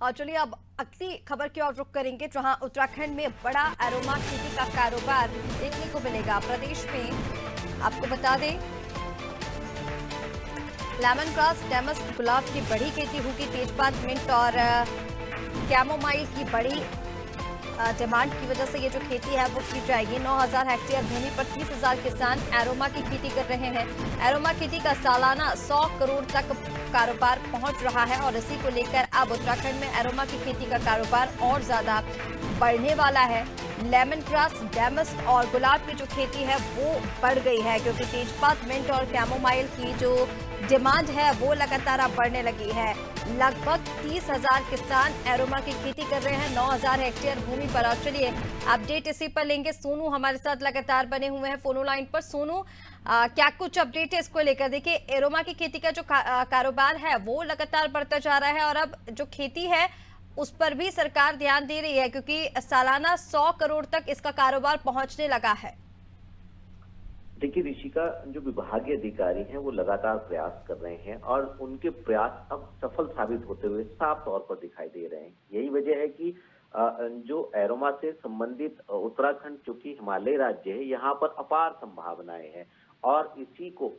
और चलिए अब अगली खबर की ओर रुख करेंगे, जहां उत्तराखंड में बड़ा एरोमा खेती का कारोबार देखने को मिलेगा। प्रदेश में आपको बता दें, लेमन ग्रास, डेमस्क गुलाब की बड़ी खेती होगी। तेजपात, मिंट और कैमोमाइल की बड़ी डिमांड की वजह से ये जो खेती है वो की जाएगी। 9,000 हेक्टेयर भूमि पर 30,000 किसान एरोमा की खेती कर रहे हैं। एरोमा खेती का सालाना 100 करोड़ तक कारोबार पहुंच रहा है और इसी को लेकर अब उत्तराखंड में एरोमा की खेती का कारोबार और ज्यादा बढ़ने वाला है। लेमन ग्रास, डेमस्क और गुलाब की जो खेती है वो बढ़ गई है, क्योंकि तेजपात, मिंट और कैमोमाइल की जो डिमांड है वो लगातार अब बढ़ने लगी है। लगभग 30,000 किसान एरोमा की खेती कर रहे हैं 9,000 हेक्टेयर भूमि पर। और चलिए अपडेट इसी पर लेंगे। सोनू हमारे साथ लगातार बने हुए हैं फोनो लाइन पर। सोनू, क्या कुछ अपडेट है इसको लेकर? देखिए, एरोमा की खेती का जो कारोबार है वो लगातार बढ़ता जा रहा है और अब जो खेती है उस पर भी सरकार ध्यान दे रही है, क्योंकि सालाना 100 करोड़ तक इसका कारोबार पहुंचने लगा है। देखिए ऋषिका, जो विभागीय अधिकारी हैं वो लगातार प्रयास कर रहे हैं और उनके प्रयास अब सफल साबित होते हुए साफ तौर पर दिखाई दे रहे हैं। यही वजह है कि जो एरोमा से संबंधित उत्तराखंड चूंकि हिमालय राज्य है, यहाँ पर अपार संभावनाएं हैं और इसी को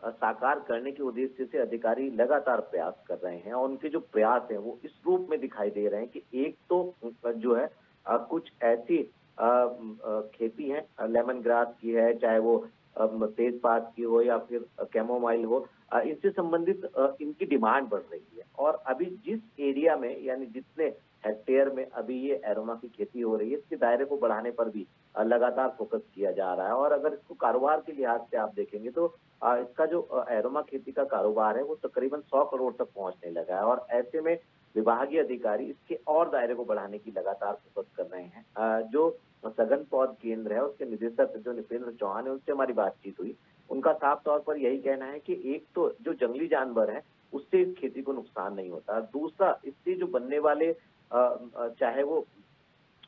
साकार करने के उद्देश्य से अधिकारी लगातार प्रयास कर रहे हैं और उनके जो प्रयास हैं वो इस रूप में दिखाई दे रहे हैं कि एक तो जो है कुछ ऐसी खेती है, लेमन ग्रास की है, चाहे वो तेजपात की हो या फिर कैमोमाइल हो, इनसे संबंधित इनकी डिमांड बढ़ रही है। और अभी जिस एरिया में यानी जितने हेक्टेयर में अभी ये एरोमा की खेती हो रही है, इसके दायरे को बढ़ाने पर भी लगातार फोकस किया जा रहा है। और अगर इसको कारोबार के लिहाज से आप देखेंगे तो इसका जो एरोमा खेती का कारोबार है वो तकरीबन 100 करोड़ तक पहुंचने लगा है और ऐसे में विभागीय अधिकारी इसके और दायरे को बढ़ाने की लगातार फोकस कर रहे हैं। जो सघन पौध केंद्र है उसके निदेशक जो निपेंद्र चौहान है, उनसे हमारी बातचीत हुई। उनका साफ तौर पर यही कहना है कि एक तो जो जंगली जानवर है उससे इस खेती को नुकसान नहीं होता, दूसरा इससे जो बनने वाले चाहे वो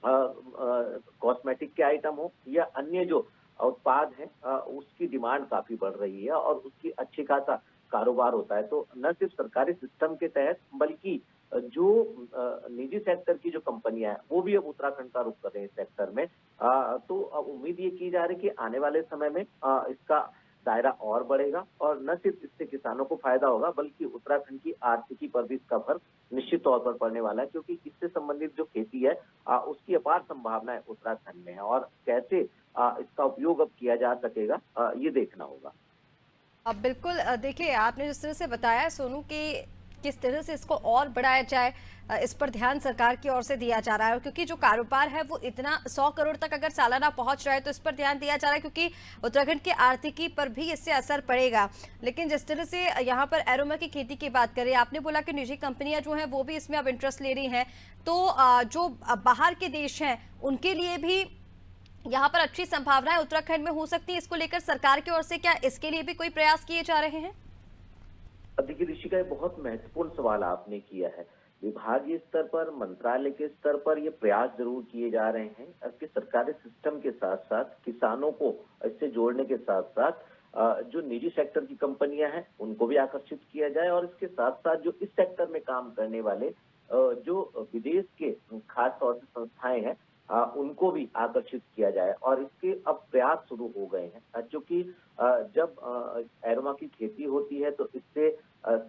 कॉस्मेटिक के आइटम हो या अन्य जो उत्पाद है, उसकी डिमांड काफी बढ़ रही है और उसकी अच्छी खासा कारोबार होता है। तो न सिर्फ सरकारी सिस्टम के तहत बल्कि जो निजी सेक्टर की जो कंपनियां हैं वो भी अब उत्तराखंड का रुख कर रहे हैं इस सेक्टर में। तो अब उम्मीद ये की जा रही है कि आने वाले समय में इसका दायरा और बढ़ेगा और न सिर्फ इससे किसानों को फायदा होगा बल्कि उत्तराखंड की आर्थिकी पर भी इसका फर्क निश्चित तौर पर पड़ने वाला है, क्योंकि इससे संबंधित जो खेती है उसकी अपार संभावनाएं उत्तराखंड में है और कैसे इसका उपयोग अब किया जा सकेगा ये देखना होगा। अब बिल्कुल देखिए, आपने जिस तरह से बताया सोनू कि किस तरह से इसको और बढ़ाया जाए, इस पर ध्यान सरकार की ओर से दिया जा रहा है। और क्योंकि जो कारोबार है वो इतना 100 करोड़ तक अगर सालाना पहुंच रहा है तो इस पर ध्यान दिया जा रहा है, क्योंकि उत्तराखंड की आर्थिकी पर भी इससे असर पड़ेगा। लेकिन जिस तरह से यहाँ पर एरोमा की खेती की बात करें, आपने बोला कि निजी कंपनियां जो हैं वो भी इसमें अब इंटरेस्ट ले रही हैं, तो जो बाहर के देश हैं उनके लिए भी यहाँ पर अच्छी संभावनाएं उत्तराखंड में हो सकती है। इसको लेकर सरकार की ओर से क्या इसके लिए भी कोई प्रयास किए जा रहे हैं? देखिए ऋषिका, ये बहुत महत्वपूर्ण सवाल आपने किया है। विभागीय स्तर पर, मंत्रालय के स्तर पर ये प्रयास जरूर किए जा रहे हैं कि सरकारी सिस्टम के साथ साथ किसानों को इससे जोड़ने के साथ साथ जो निजी सेक्टर की कंपनियां हैं उनको भी आकर्षित किया जाए और इसके साथ साथ जो इस सेक्टर में काम करने वाले जो विदेश के खास तौर से संस्थाएं हैं उनको भी आकर्षित किया जाए। और इसके अब प्रयास शुरू हो गए हैं, क्योंकि जब एरोमा की खेती होती है तो इससे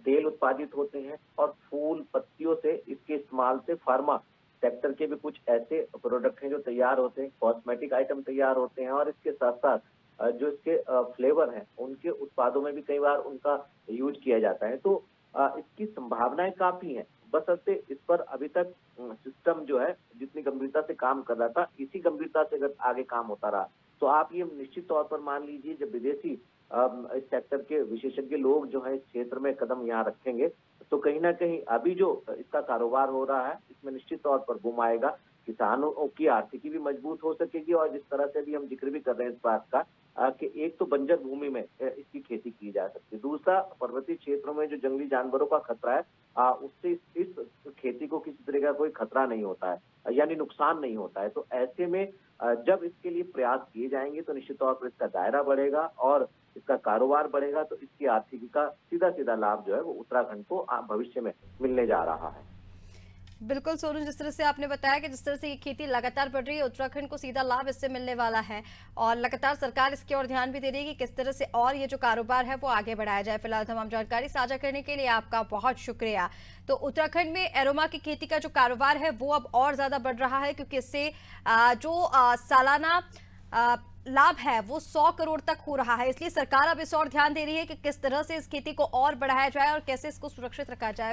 तेल उत्पादित होते हैं और फूल पत्तियों से इसके इस्तेमाल से फार्मा सेक्टर के भी कुछ ऐसे प्रोडक्ट हैं जो तैयार होते हैं, कॉस्मेटिक आइटम तैयार होते हैं और इसके साथ साथ जो इसके फ्लेवर हैं उनके उत्पादों में भी कई बार उनका यूज किया जाता है। तो इसकी संभावनाएं काफी हैं, बशर्ते इस पर अभी तक सिस्टम जो है जितनी गंभीरता से काम कर रहा था इसी गंभीरता से अगर आगे काम होता रहा तो आप ये निश्चित तौर पर मान लीजिए जब विदेशी इस सेक्टर के विशेषज्ञ लोग जो है इस क्षेत्र में कदम यहाँ रखेंगे तो कहीं ना कहीं अभी जो इसका कारोबार हो रहा है इसमें निश्चित तौर पर बूम आएगा, किसानों की आर्थिकी भी मजबूत हो सकेगी और जिस तरह से भी हम जिक्र भी कर रहे हैं इस बात का कि एक तो बंजर भूमि में इसकी खेती की जा सकती है, दूसरा पर्वतीय क्षेत्रों में जो जंगली जानवरों का खतरा है उससे इस खेती को किसी तरह का कोई खतरा नहीं होता है यानी नुकसान नहीं होता है। तो ऐसे में जब इसके लिए प्रयास किए जाएंगे तो निश्चित तौर पर इसका दायरा बढ़ेगा और इसका कारोबार बढ़ेगा, तो इसकी आर्थिकी का सीधा सीधा लाभ जो है वो उत्तराखंड को भविष्य में मिलने जा रहा है। बिल्कुल सोनू, जिस तरह से आपने बताया कि जिस तरह से ये खेती लगातार बढ़ रही है, उत्तराखंड को सीधा लाभ इससे मिलने वाला है और लगातार सरकार इसकी ओर ध्यान भी दे रही है कि किस तरह से और ये जो कारोबार है वो आगे बढ़ाया जाए। फिलहाल तमाम जानकारी साझा करने के लिए आपका बहुत शुक्रिया। तो उत्तराखंड में एरोमा की खेती का जो कारोबार है वो अब और ज्यादा बढ़ रहा है, क्योंकि इससे सालाना लाभ है वो 100 करोड़ तक हो रहा है। इसलिए सरकार अब इस और ध्यान दे रही है कि किस तरह से इस खेती को और बढ़ाया जाए और कैसे इसको सुरक्षित रखा जाए।